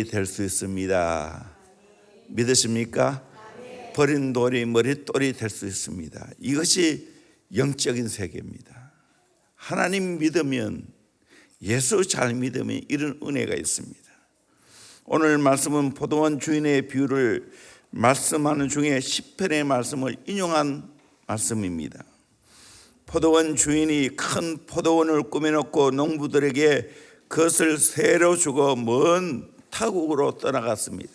될 수 있습니다. 믿으십니까? 버린 돌이 머릿돌이 될 수 있습니다. 이것이 영적인 세계입니다. 하나님 믿으면, 예수 잘 믿으면 이런 은혜가 있습니다. 오늘 말씀은 포도원 주인의 비유를 말씀하는 중에 시편의 말씀을 인용한 말씀입니다. 포도원 주인이 큰 포도원을 꾸며놓고 농부들에게 그것을 새로 주고 먼 타국으로 떠나갔습니다.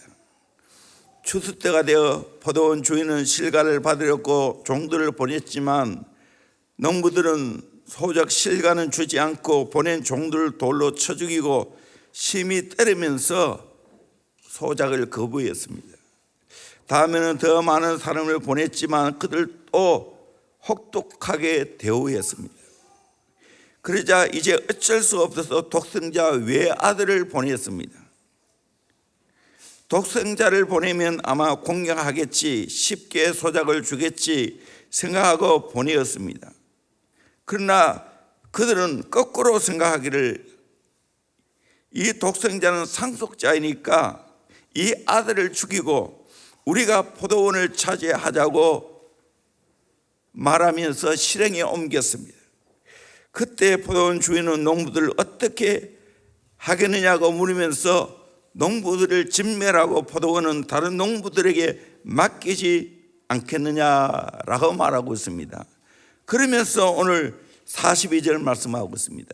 추수 때가 되어 포도원 주인은 실과를 받으려고 종들을 보냈지만 농부들은 소작 실과는 주지 않고 보낸 종들을 돌로 쳐 죽이고 심히 때리면서 소작을 거부했습니다. 다음에는 더 많은 사람을 보냈지만 그들도 혹독하게 대우했습니다. 그러자 이제 어쩔 수 없어서 독생자 외아들을 보냈습니다. 독생자를 보내면 아마 공격하겠지, 쉽게 소작을 주겠지 생각하고 보내었습니다. 그러나 그들은 거꾸로 생각하기를, 이 독생자는 상속자이니까 이 아들을 죽이고 우리가 포도원을 차지하자고 말하면서 실행에 옮겼습니다. 그때 포도원 주인은 농부들을 어떻게 하겠느냐고 물으면서 농부들을 진멸하고 포도원은 다른 농부들에게 맡기지 않겠느냐라고 말하고 있습니다. 그러면서 오늘 42절 말씀하고 있습니다.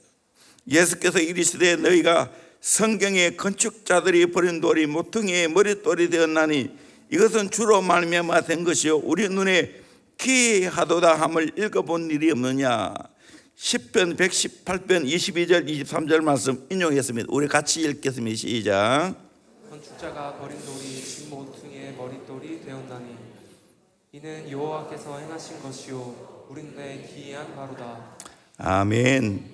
예수께서 이르시되 너희가 성경에 건축자들이 버린 돌이 모퉁이의 머릿돌이 되었나니 이것은 주로 말미암아 된 것이요 우리 눈에 기이하도다 함을 읽어본 일이 없느냐. 10편 118편 22절 23절 말씀 인용했습니다. 우리 같이 읽겠습니다. 시작. 건축자가 버린 돌이 진 모퉁이의 머릿돌이 되었나니 이는 여호와께서 행하신 것이요 우리 눈에 기이한 바로다. 아멘.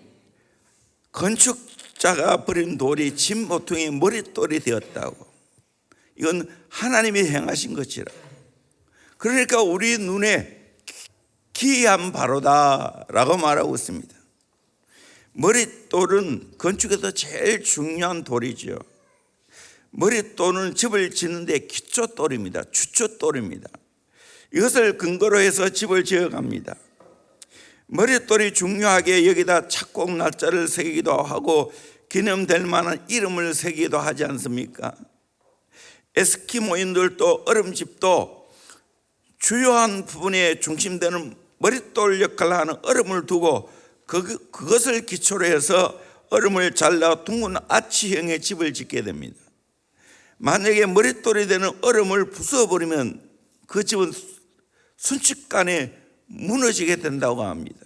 건축자가 버린 돌이 진 모퉁이의 머릿돌이 되었다고. 이건 하나님이 행하신 것이라. 그러니까 우리 눈에 기이한 바로다라고 말하고 있습니다. 머릿돌은 건축에서 제일 중요한 돌이죠. 머릿돌은 집을 짓는데 기초돌입니다. 주초돌입니다. 이것을 근거로 해서 집을 지어갑니다. 머릿돌이 중요하게 여기다 착곡 날짜를 새기기도 하고 기념될 만한 이름을 새기기도 하지 않습니까? 에스키모인들도 얼음집도 주요한 부분에 중심되는 머릿돌 역할을 하는 얼음을 두고 그것을 기초로 해서 얼음을 잘라 둥근 아치형의 집을 짓게 됩니다. 만약에 머릿돌이 되는 얼음을 부숴버리면 그 집은 순식간에 무너지게 된다고 합니다.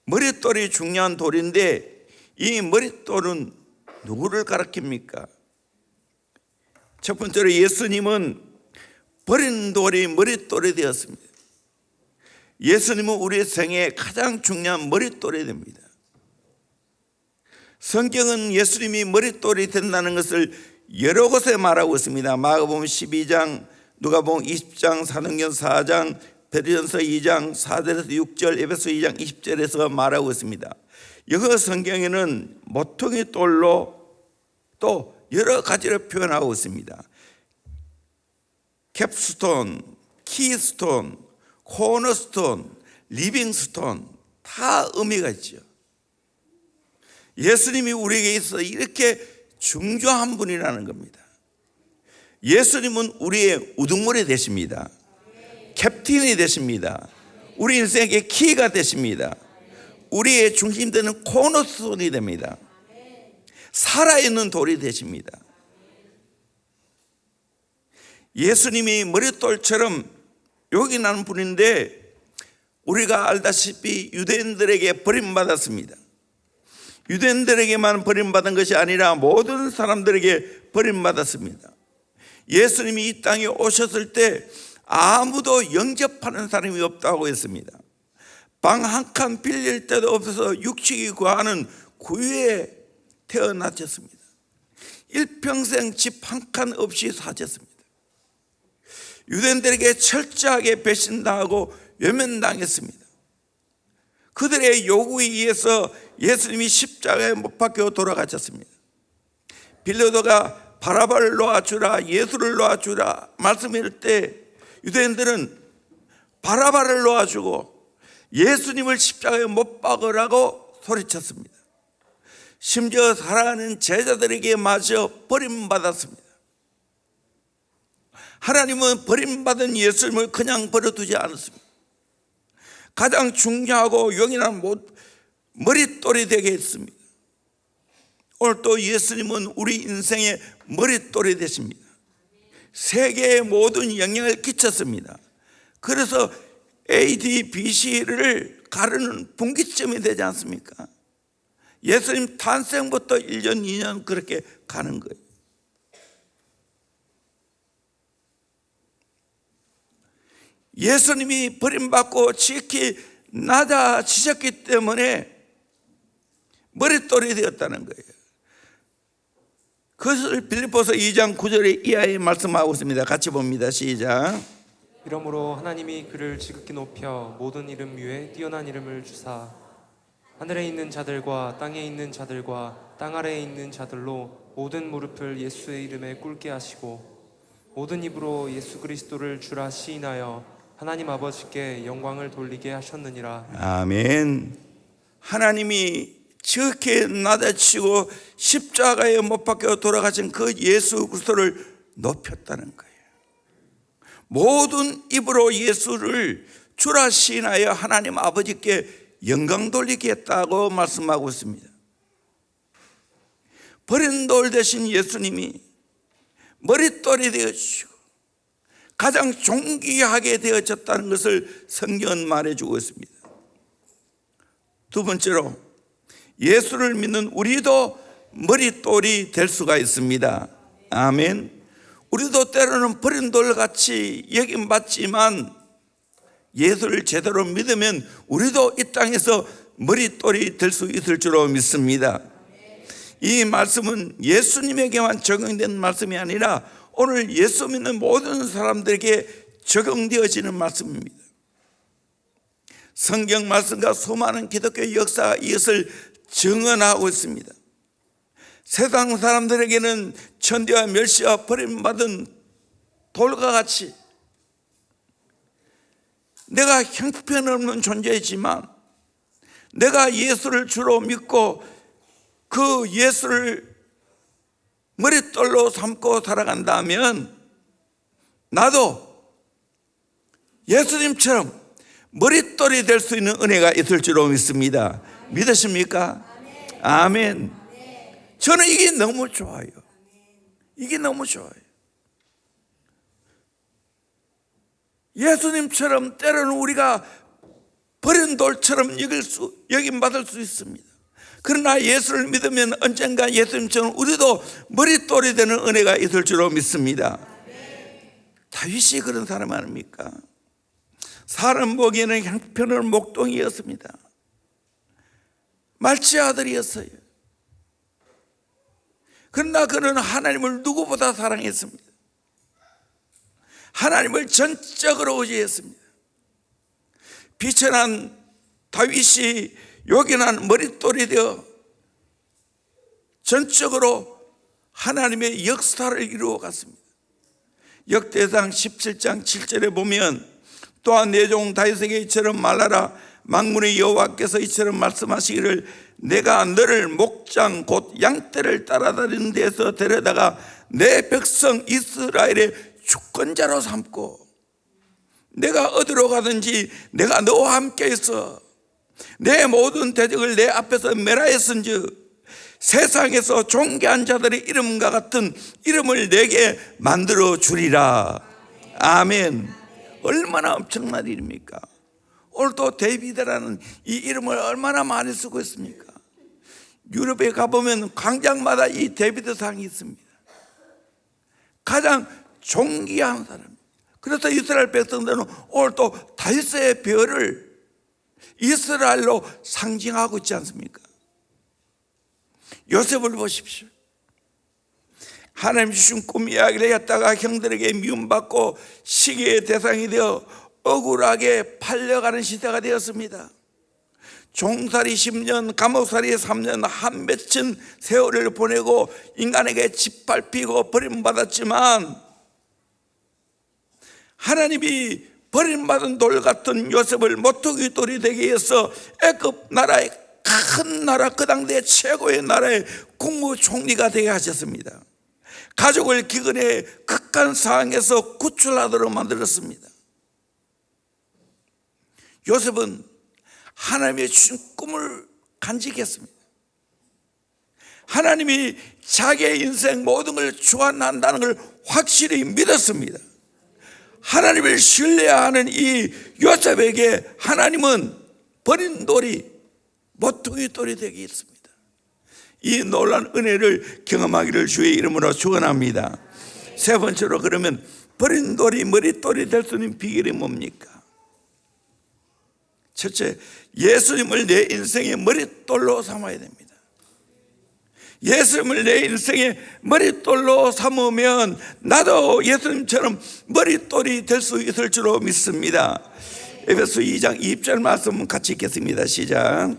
머릿돌이 중요한 돌인데 이 머릿돌은 누구를 가리킵니까? 첫 번째로 예수님은 버린 돌이 머릿돌이 되었습니다. 예수님은 우리 생에 가장 중요한 머릿돌이 됩니다. 성경은 예수님이 머릿돌이 된다는 것을 여러 곳에 말하고 있습니다. 마가복음 12장, 누가복음 20장, 사도행전 4장, 베드로전서 2장 4절에서 6절, 에베소 2장 20절에서 말하고 있습니다. 영어 성경에는 모퉁이 돌로 또 여러 가지로 표현하고 있습니다. 캡스톤, 키스톤, 코너스톤, 리빙스톤 다 의미가 있죠. 예수님이 우리에게 있어서 이렇게 중요한 분이라는 겁니다. 예수님은 우리의 우두머리 되십니다. 캡틴이 되십니다. 우리 인생의 키가 되십니다. 우리의 중심되는 코너스톤이 됩니다. 살아있는 돌이 되십니다. 예수님이 머릿돌처럼 요긴하는 분인데 우리가 알다시피 유대인들에게 버림받았습니다. 유대인들에게만 버림받은 것이 아니라 모든 사람들에게 버림받았습니다. 예수님이 이 땅에 오셨을 때 아무도 영접하는 사람이 없다고 했습니다. 방 한 칸 빌릴 때도 없어서 육식이 구하는 구유에 태어나셨습니다. 일평생 집 한 칸 없이 사셨습니다. 유대인들에게 철저하게 배신당하고 외면당했습니다. 그들의 요구에 의해서 예수님이 십자가에 못 박혀 돌아가셨습니다. 빌라도가 바라바를 놓아주라, 예수를 놓아주라 말씀할 때 유대인들은 바라바를 놓아주고 예수님을 십자가에 못 박으라고 소리쳤습니다. 심지어 사랑하는 제자들에게 마저 버림받았습니다. 하나님은 버림받은 예수님을 그냥 버려두지 않았습니다. 가장 중요하고 용인한 머릿돌이 되게 했습니다. 오늘 또 예수님은 우리 인생의 머릿돌이 되십니다. 세계의 모든 영향을 끼쳤습니다. 그래서 AD, BC를 가르는 분기점이 되지 않습니까? 예수님 탄생부터 1년, 2년 그렇게 가는 거예요. 예수님이 버림받고 지극히 낮아지셨기 때문에 머릿돌이 되었다는 거예요. 그것을 빌립보서 2장 9절에 이하에 말씀하고 있습니다. 같이 봅니다. 시작. 이러므로 하나님이 그를 지극히 높여 모든 이름 위에 뛰어난 이름을 주사 하늘에 있는 자들과 땅에 있는 자들과 땅 아래에 있는 자들로 모든 무릎을 예수의 이름에 꿇게 하시고 모든 입으로 예수 그리스도를 주라 시인하여 하나님 아버지께 영광을 돌리게 하셨느니라. 아멘. 하나님이 지극히 낮아지시고 십자가에 못 박혀 돌아가신 그 예수 그리스도를 높였다는 거예요. 모든 입으로 예수를 주라 시인하여 하나님 아버지께 영광 돌리겠다고 말씀하고 있습니다. 버린 돌 대신 예수님이 머릿돌이 되어주시고 가장 존귀하게 되어졌다는 것을 성경은 말해주고 있습니다. 두 번째로 예수를 믿는 우리도 머릿돌이 될 수가 있습니다. 아멘. 우리도 때로는 버린 돌같이 여김받지만 예수를 제대로 믿으면 우리도 이 땅에서 머릿돌이 될 수 있을 줄로 믿습니다. 이 말씀은 예수님에게만 적용된 말씀이 아니라 오늘 예수 믿는 모든 사람들에게 적용되어지는 말씀입니다. 성경 말씀과 수많은 기독교 역사가 이것을 증언하고 있습니다. 세상 사람들에게는 천대와 멸시와 버림받은 돌과 같이 내가 형편없는 존재이지만 내가 예수를 주로 믿고 그 예수를 머릿돌로 삼고 살아간다면 나도 예수님처럼 머릿돌이 될 수 있는 은혜가 있을 줄로 믿습니다. 믿으십니까? 아멘. 저는 이게 너무 좋아요. 이게 너무 좋아요. 예수님처럼 때로는 우리가 버린 돌처럼 여김받을 수 있습니다. 그러나 예수를 믿으면 언젠가 예수님처럼 우리도 머릿돌이 되는 은혜가 있을 줄로 믿습니다. 다윗이 그런 사람 아닙니까? 사람 보기에는 형편없는 목동이었습니다. 말치 아들이었어요. 그러나 그는 하나님을 누구보다 사랑했습니다. 하나님을 전적으로 의지했습니다. 비천한 다윗이 요긴한 머릿돌이 되어 전적으로 하나님의 역사를 이루어 갔습니다. 역대상 17장 7절에 보면 또한 내 종 다윗에게 이처럼 말하라. 만군의 여호와께서 이처럼 말씀하시기를 내가 너를 목장 곧 양떼를 따라다니는 데서 데려다가 내 백성 이스라엘의 주권자로 삼고 내가 어디로 가든지 내가 너와 함께 있어 내 모든 대적을 내 앞에서 멸하였은즉 세상에서 존귀한 자들의 이름과 같은 이름을 내게 만들어 주리라. 아멘. 얼마나 엄청난 일입니까? 오늘도 데이비드라는 이 이름을 얼마나 많이 쓰고 있습니까? 유럽에 가보면 광장마다 이 데이비드 상이 있습니다. 가장 존귀한 사람. 그래서 이스라엘 백성들은 오늘 또 다윗의 별을 이스라엘로 상징하고 있지 않습니까? 요셉을 보십시오. 하나님 주신 꿈 이야기를 했다가 형들에게 미움받고 시기의 대상이 되어 억울하게 팔려가는 시대가 되었습니다. 종살이 10년, 감옥살이 3년, 한 맺힌 세월을 보내고 인간에게 짓밟히고 버림받았지만 하나님이 버림받은 돌 같은 요셉을 모퉁이 돌이 되게 해서 애굽 나라의 큰 나라, 그 당대 최고의 나라의 국무총리가 되게 하셨습니다. 가족을 기근의 극한 상황에서 구출하도록 만들었습니다. 요셉은 하나님의 주신 꿈을 간직했습니다. 하나님이 자기의 인생 모든 걸 주관한다는 걸 확실히 믿었습니다. 하나님을 신뢰하는 이 요셉에게 하나님은 버린 돌이 모퉁이 돌이 되게 했습니다. 이 놀라운 은혜를 경험하기를 주의 이름으로 축원합니다. 세 번째로, 그러면 버린 돌이 머릿돌이 될 수 있는 비결이 뭡니까? 첫째, 예수님을 내 인생의 머릿돌로 삼아야 됩니다. 예수님을 내 인생의 머릿돌로 삼으면 나도 예수님처럼 머릿돌이 될 수 있을 줄로 믿습니다. 에베소 2장 2절 말씀 같이 읽겠습니다. 시작.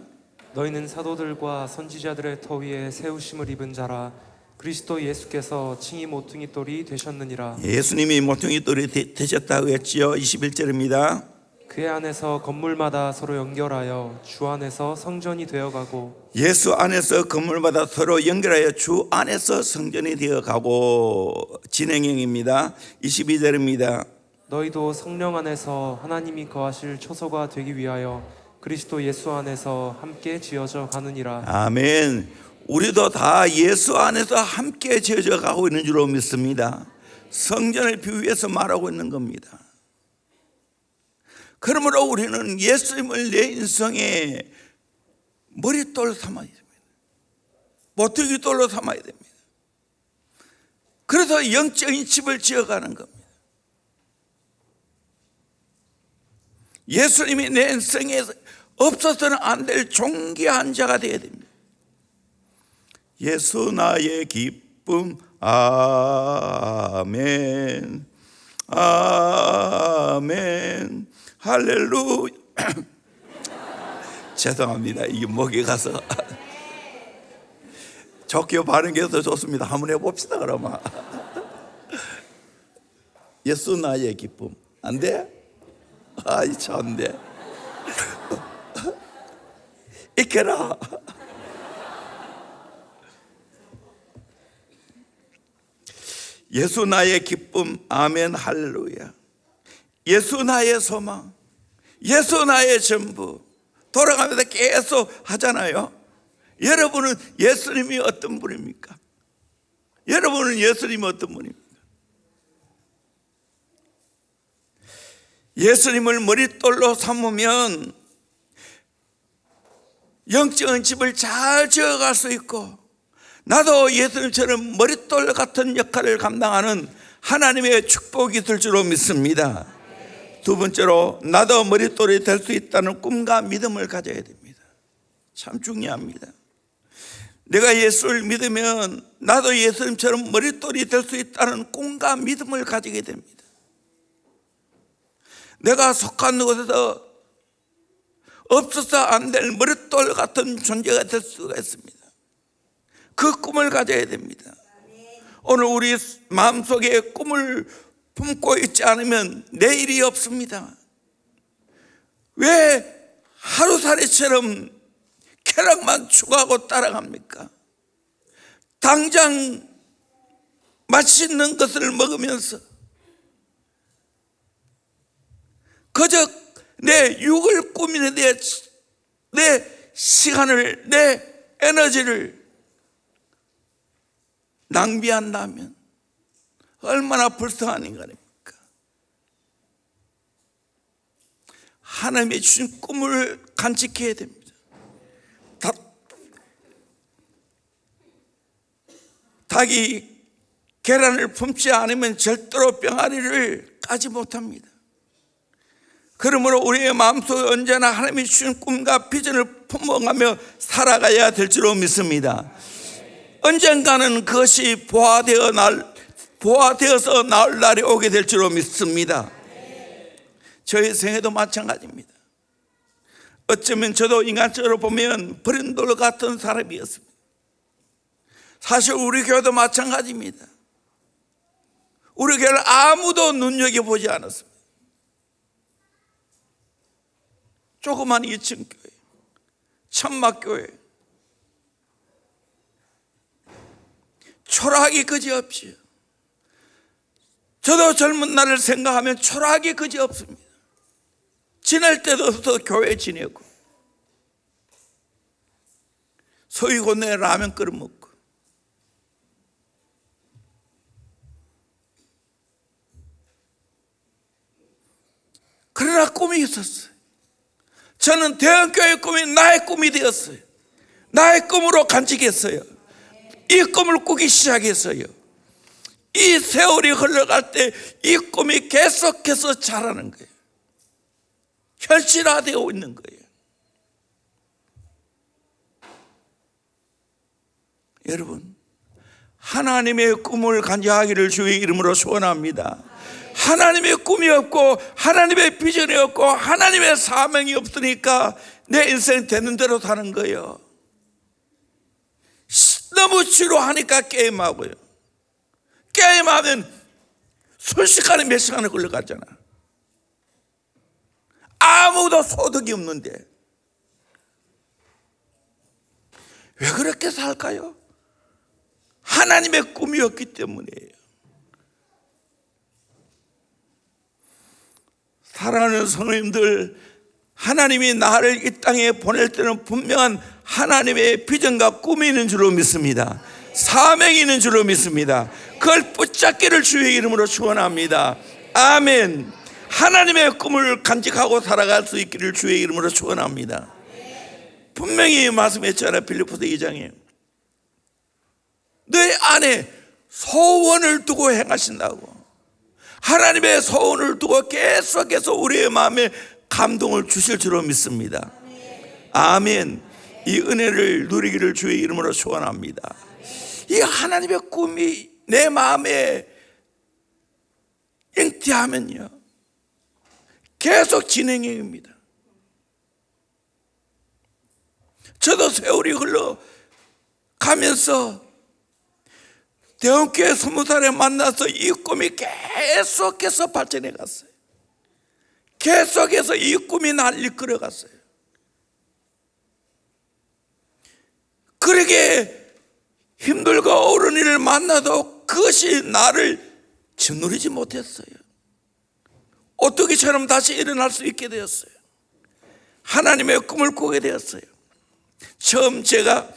너희는 사도들과 선지자들의 터 위에 세우심을 입은 자라. 그리스도 예수께서 칭히 모퉁이 돌이 되셨느니라. 예수님이 모퉁이 돌이 되셨다고 했지요. 21절입니다. 그의 안에서 건물마다 서로 연결하여 주 안에서 성전이 되어가고, 예수 안에서 건물마다 서로 연결하여 주 안에서 성전이 되어가고. 진행형입니다. 22절입니다. 너희도 성령 안에서 하나님이 거하실 초소가 되기 위하여 그리스도 예수 안에서 함께 지어져 가느니라. 아멘. 우리도 다 예수 안에서 함께 지어져 가고 있는 줄로 믿습니다. 성전을 비유해서 말하고 있는 겁니다. 그러므로 우리는 예수님을 내 인생의 머릿돌 삼아야 됩니다. 모퉁이 돌로 삼아야 됩니다. 그래서 영적인 집을 지어가는 겁니다. 예수님이 내 인생에 없어서는 안 될 존귀한 자가 되어야 됩니다. 예수 나의 기쁨. 아멘. 아멘. 할렐루야. 죄송합니다. 이게 목에 가서 좋게 바른 게 더 좋습니다. 한번 해봅시다. 그러면 예수 나의 기쁨. 안 돼? 아이 참 돼. 익혀라. 예수 나의 기쁨. 아멘. 할렐루야. 예수 나의 소망, 예수 나의 전부. 돌아가면서 계속 하잖아요. 여러분은 예수님이 어떤 분입니까? 여러분은 예수님이 어떤 분입니까? 예수님을 머릿돌로 삼으면 영적인 집을 잘 지어갈 수 있고, 나도 예수님처럼 머릿돌 같은 역할을 감당하는 하나님의 축복이 있을 줄로 믿습니다. 두 번째로, 나도 머릿돌이 될 수 있다는 꿈과 믿음을 가져야 됩니다. 참 중요합니다. 내가 예수를 믿으면 나도 예수님처럼 머릿돌이 될 수 있다는 꿈과 믿음을 가지게 됩니다. 내가 속한 곳에서 없어서 안 될 머릿돌 같은 존재가 될 수가 있습니다. 그 꿈을 가져야 됩니다. 오늘 우리 마음속에 꿈을 품고 있지 않으면 내일이 없습니다. 왜 하루살이처럼 쾌락만 추구하고 따라갑니까? 당장 맛있는 것을 먹으면서 그저 내 육을 꾸미는 데 내 시간을, 내 에너지를 낭비한다면 얼마나 불쌍한 인간입니까? 하나님의 주신 꿈을 간직해야 됩니다. 닭이 계란을 품지 않으면 절대로 병아리를 까지 못합니다. 그러므로 우리의 마음속에 언제나 하나님이 주신 꿈과 비전을 품어가며 살아가야 될 줄로 믿습니다. 언젠가는 그것이 부화되어서 나올 날이 오게 될 줄로 믿습니다. 저희 생애도 마찬가지입니다. 어쩌면 저도 인간적으로 보면 버린 돌 같은 사람이었습니다. 사실 우리 교회도 마찬가지입니다. 우리 교회를 아무도 눈여겨보지 않았습니다. 조그만 2층 교회, 천막교회, 초라하기 그지없지요. 저도 젊은 날을 생각하면 초라하기 그지없습니다. 지낼 때도 없어 교회 지내고, 소위 곤내 라면 끓여 먹고, 그러나 꿈이 있었어요. 저는 대형교회 꿈이 나의 꿈이 되었어요. 나의 꿈으로 간직했어요. 이 꿈을 꾸기 시작했어요. 이 세월이 흘러갈 때 이 꿈이 계속해서 자라는 거예요. 현실화되어 있는 거예요. 여러분, 하나님의 꿈을 간직하기를 주의 이름으로 소원합니다. 하나님의 꿈이 없고 하나님의 비전이 없고 하나님의 사명이 없으니까 내 인생 되는 대로 사는 거예요. 너무 지루하니까 게임하고요. 게임하면 순식간에 몇 시간을 걸려가잖아. 아무도 소득이 없는데 왜 그렇게 살까요? 하나님의 꿈이 없기 때문이에요. 사랑하는 성도님들, 하나님이 나를 이 땅에 보낼 때는 분명한 하나님의 비전과 꿈이 있는 줄로 믿습니다. 사명이 있는 줄로 믿습니다. 그걸 붙잡기를 주의 이름으로 축원합니다. 아멘. 하나님의 꿈을 간직하고 살아갈 수 있기를 주의 이름으로 축원합니다. 분명히 말씀했잖아요. 빌립보서 2장에 너희 안에 소원을 두고 행하신다고. 하나님의 소원을 두고 계속해서 우리의 마음에 감동을 주실 줄로 믿습니다. 아멘. 이 은혜를 누리기를 주의 이름으로 축원합니다. 이 하나님의 꿈이 내 마음에 잉태하면요 계속 진행형입니다. 저도 세월이 흘러가면서 대원교회 20살에 만나서 이 꿈이 계속해서 발전해 갔어요. 계속해서 이 꿈이 날 이끌어 갔어요. 그러게 힘들고 어려운 일을 만나도 그것이 나를 짓누르지 못했어요. 오뚜기처럼 다시 일어날 수 있게 되었어요. 하나님의 꿈을 꾸게 되었어요. 처음 제가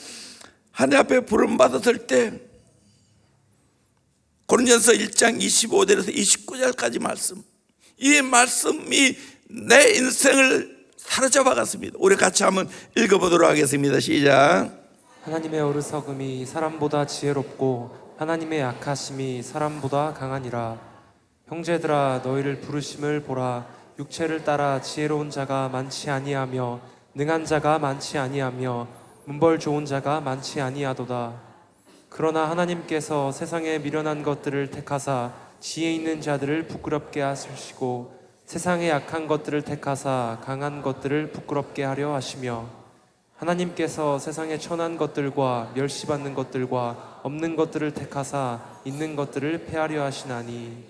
하나님 앞에 부름받았을 때 고린도전서 1장 25절에서 29절까지 말씀, 이 말씀이 내 인생을 사로잡아 갔습니다. 우리 같이 한번 읽어보도록 하겠습니다. 시작. 하나님의 어리석음이 사람보다 지혜롭고 하나님의 약하심이 사람보다 강하니라. 형제들아, 너희를 부르심을 보라. 육체를 따라 지혜로운 자가 많지 아니하며 능한 자가 많지 아니하며 문벌 좋은 자가 많지 아니하도다. 그러나 하나님께서 세상에 미련한 것들을 택하사 지혜 있는 자들을 부끄럽게 하시고 세상에 약한 것들을 택하사 강한 것들을 부끄럽게 하려 하시며 하나님께서 세상에 천한 것들과 멸시받는 것들과 없는 것들을 택하사 있는 것들을 폐하려 하시나니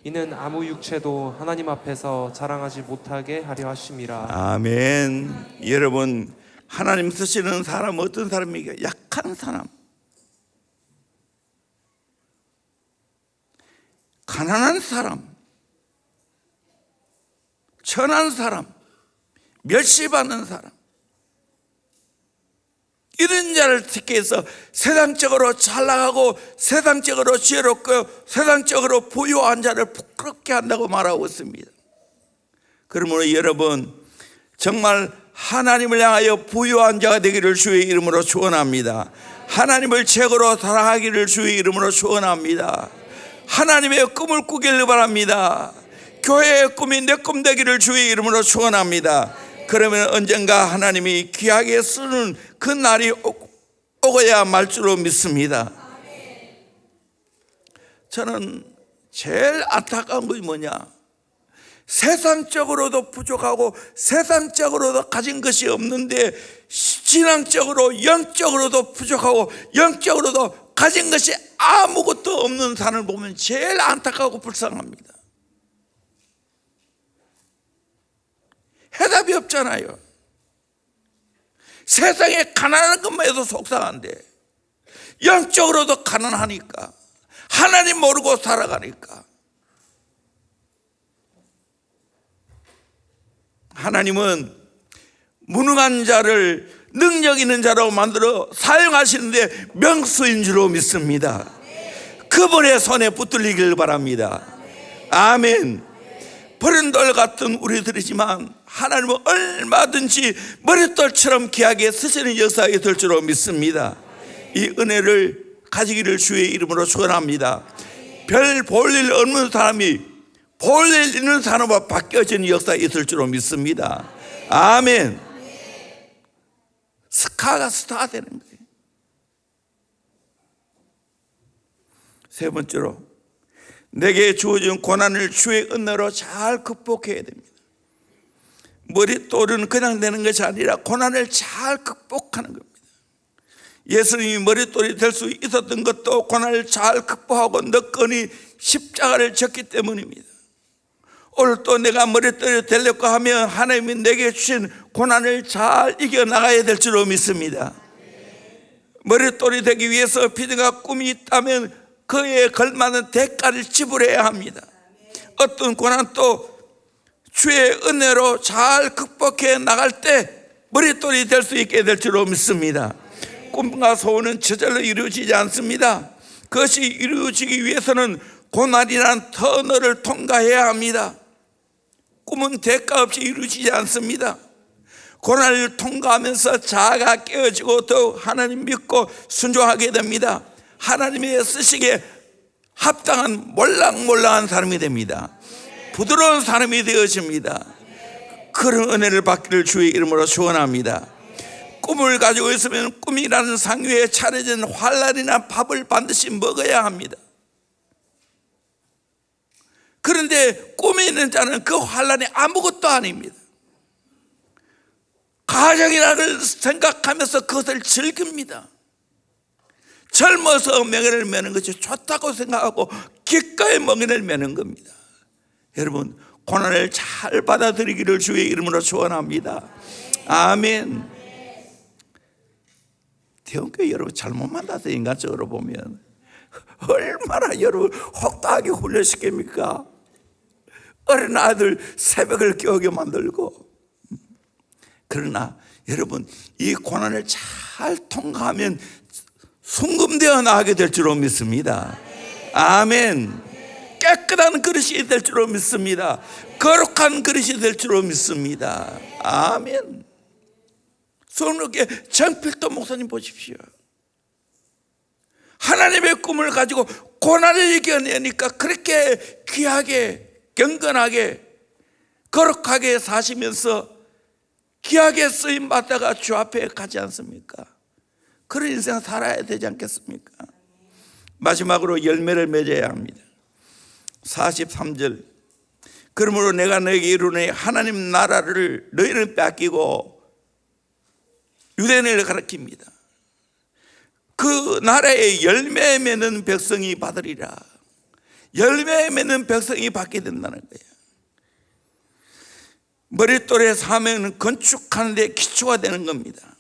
이는 아무 육체도 하나님 앞에서 자랑하지 못하게 하려 하심이라. 아멘. 여러분, 하나님 쓰시는 사람 어떤 사람이에요? 약한 사람, 가난한 사람, 천한 사람, 멸시받는 사람, 이런 자를 택해서 세상적으로 잘 나가고 세상적으로 지혜롭고 세상적으로 부유한 자를 부끄럽게 한다고 말하고 있습니다. 그러므로 여러분, 정말 하나님을 향하여 부유한 자가 되기를 주의 이름으로 축원합니다. 하나님을 최고로 사랑하기를 주의 이름으로 축원합니다. 하나님의 꿈을 꾸기를 바랍니다. 교회의 꿈이 내 꿈 되기를 주의 이름으로 축원합니다. 그러면 언젠가 하나님이 귀하게 쓰는 그 날이 오고야 말 줄로 믿습니다. 저는 제일 안타까운 것이 뭐냐, 세상적으로도 부족하고 세상적으로도 가진 것이 없는데 신앙적으로 영적으로도 부족하고 영적으로도 가진 것이 아무것도 없는 사람을 보면 제일 안타깝고 불쌍합니다. 해답이 없잖아요. 세상에 가난한 것만 해도 속상한데 영적으로도 가난하니까 하나님 모르고 살아가니까 하나님은 무능한 자를 능력 있는 자로 만들어 사용하시는데 명수인 줄로 믿습니다. 그분의 손에 붙들리길 바랍니다. 아멘. 버린 돌 같은 우리들이지만 하나님은 얼마든지 머릿돌처럼 귀하게 쓰시는 역사가 될 줄로 믿습니다. 이 은혜를 가지기를 주의 이름으로 축원합니다. 별 볼 일 없는 사람이 볼 일 있는 사람으로 바뀌어지는 역사가 있을 줄로 믿습니다. 아멘. 스타가 스타 되는 거예요. 세 번째로, 내게 주어진 고난을 주의 은혜로 잘 극복해야 됩니다. 머릿돌은 그냥 되는 것이 아니라 고난을 잘 극복하는 겁니다. 예수님이 머릿돌이 될 수 있었던 것도 고난을 잘 극복하고 너끈히 십자가를 졌기 때문입니다. 오늘 또 내가 머릿돌이 되려고 하면 하나님이 내게 주신 고난을 잘 이겨나가야 될 줄로 믿습니다. 머릿돌이 되기 위해서 비전과 꿈이 있다면 그에 걸맞는 대가를 지불해야 합니다. 어떤 고난도 주의 은혜로 잘 극복해 나갈 때 머릿돌이 될 수 있게 될 줄로 믿습니다. 꿈과 소원은 저절로 이루어지지 않습니다. 그것이 이루어지기 위해서는 고난이란 터널을 통과해야 합니다. 꿈은 대가 없이 이루어지지 않습니다. 고난을 통과하면서 자아가 깨어지고 더욱 하나님 믿고 순종하게 됩니다. 하나님의 쓰시기에 합당한 몰랑몰랑한 사람이 됩니다. 부드러운 사람이 되어집니다. 그런 은혜를 받기를 주의 이름으로 축원합니다. 꿈을 가지고 있으면 꿈이라는 상 위에 차려진 환난이나 밥을 반드시 먹어야 합니다. 그런데 꿈이 있는 자는 그 환난이 아무것도 아닙니다. 가정이라는 생각하면서 그것을 즐깁니다. 젊어서 멍에를 매는 것이 좋다고 생각하고 기꺼이 멍에를 매는 겁니다. 여러분, 고난을 잘 받아들이기를 주의 이름으로 축원합니다. 아멘. 대형교회 여러분 잘못 만나서 인간적으로 보면 얼마나 여러분 혹독하게 훈련시킵니까? 어린 아들 새벽을 깨우게 만들고. 그러나 여러분, 이 고난을 잘 통과하면 순금되어 나가게 될 줄로 믿습니다. 아멘. 깨끗한 그릇이 될 줄로 믿습니다. 거룩한 그릇이 될 줄로 믿습니다. 아멘. 성록의 정필도 목사님 보십시오. 하나님의 꿈을 가지고 고난을 이겨내니까 그렇게 귀하게 경건하게 거룩하게 사시면서 귀하게 쓰임 받다가 주 앞에 가지 않습니까? 그런 인생 살아야 되지 않겠습니까? 마지막으로 열매를 맺어야 합니다. 43절, 그러므로 내가 너에게 이르노니 하나님 나라를 너희는 뺏기고 유대인을 가리킵니다. 그 나라의 열매 맺는 백성이 받으리라. 열매 맺는 백성이 받게 된다는 거예요. 머릿돌의 사명은 건축하는 데 기초가 되는 겁니다.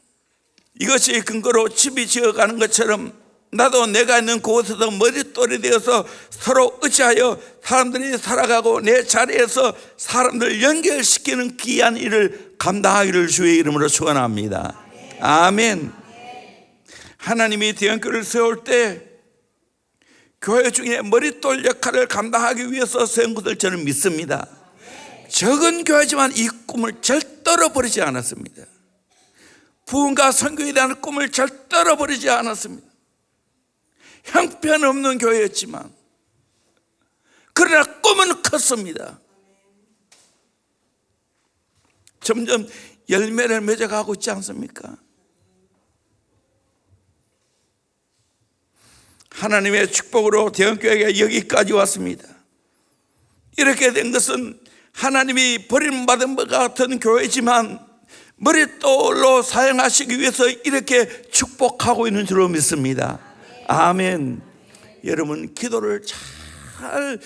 이것이 근거로 집이 지어가는 것처럼 나도 내가 있는 곳에서 머릿돌이 되어서 서로 의지하여 사람들이 살아가고 내 자리에서 사람들 연결시키는 귀한 일을 감당하기를 주의 이름으로 축원합니다. 아멘. 하나님이 대형교회를 세울 때 교회 중에 머릿돌 역할을 감당하기 위해서 세운 것을 저는 믿습니다. 적은 교회지만 이 꿈을 절대로 버리지 않았습니다. 부흥과 선교에 대한 꿈을 절대로 버리지 않았습니다. 형편없는 교회였지만 그러나 꿈은 컸습니다. 점점 열매를 맺어가고 있지 않습니까? 하나님의 축복으로 대형교회가 여기까지 왔습니다. 이렇게 된 것은 하나님이 버림받은 것 같은 교회지만 머릿돌로 사용하시기 위해서 이렇게 축복하고 있는 줄로 믿습니다. 아멘. 여러분, 기도를 잘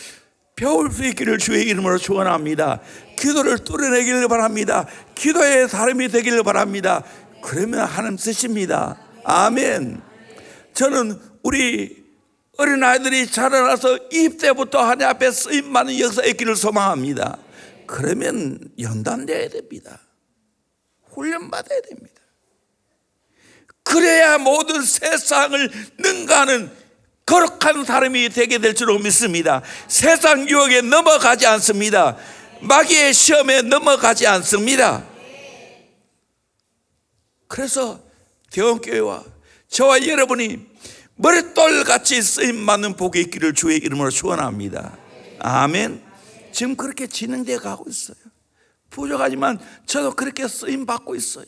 배울 수 있기를 주의 이름으로 축원합니다. 기도를 뚫어내기를 바랍니다. 기도의 사람이 되기를 바랍니다. 그러면 하나님 쓰십니다. 아멘. 저는 우리 어린아이들이 자라나서 입대부터 하나님 앞에 쓰임 많은 역사의 길을 소망합니다. 그러면 연단돼야 됩니다. 훈련받아야 됩니다. 그래야 모든 세상을 능가하는 거룩한 사람이 되게 될 줄로 믿습니다. 세상 유혹에 넘어가지 않습니다. 마귀의 시험에 넘어가지 않습니다. 그래서 대원교회와 저와 여러분이 머릿돌같이 쓰임받는 복이 있기를 주의 이름으로 축원합니다. 아멘. 지금 그렇게 진행되어 가고 있어요. 부족하지만 저도 그렇게 쓰임받고 있어요.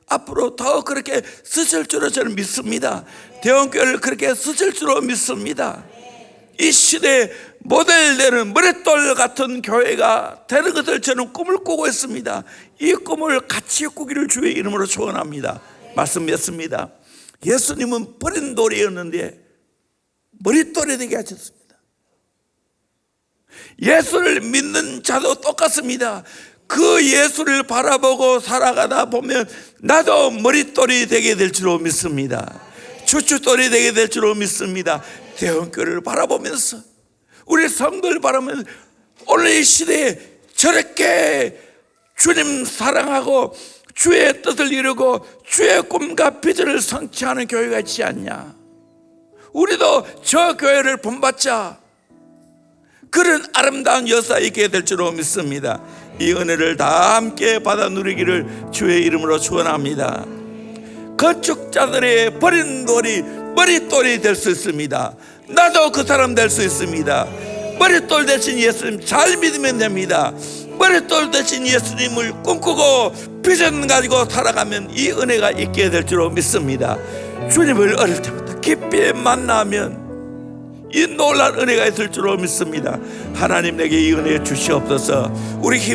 앞으로 더 그렇게 쓰실 줄로 저는 믿습니다. 대원교회를 그렇게 쓰실 줄로 믿습니다. 이 시대에 모델되는 머릿돌 같은 교회가 되는 것을 저는 꿈을 꾸고 있습니다. 이 꿈을 같이 꾸기를 주의 이름으로 축원합니다. 말씀 맺습니다. 예수님은 버린 돌이었는데 머릿돌이 되게 하셨습니다. 예수를 믿는 자도 똑같습니다. 그 예수를 바라보고 살아가다 보면 나도 머릿돌이 되게 될 줄로 믿습니다. 추추돌이 되게 될 줄로 믿습니다. 대원교회를 바라보면서 우리 성도를 바라보면서 오늘 이 시대에 저렇게 주님 사랑하고 주의 뜻을 이루고 주의 꿈과 비전을 성취하는 교회가 있지 않냐. 우리도 저 교회를 본받자. 그런 아름다운 역사 있게 될 줄로 믿습니다. 이 은혜를 다 함께 받아 누리기를 주의 이름으로 축원합니다. 건축자들의 버린 돌이 머릿돌이 될 수 있습니다. 나도 그 사람 될 수 있습니다. 머릿돌 대신 예수님 잘 믿으면 됩니다. 머릿돌 대신 예수님을 꿈꾸고 비전 가지고 살아가면 이 은혜가 있게 될 줄로 믿습니다. 주님을 어릴 때부터 깊이 만나면 이 놀라운 은혜가 있을 줄로 믿습니다. 하나님 내게 이 은혜 주시옵소서. 우리 힘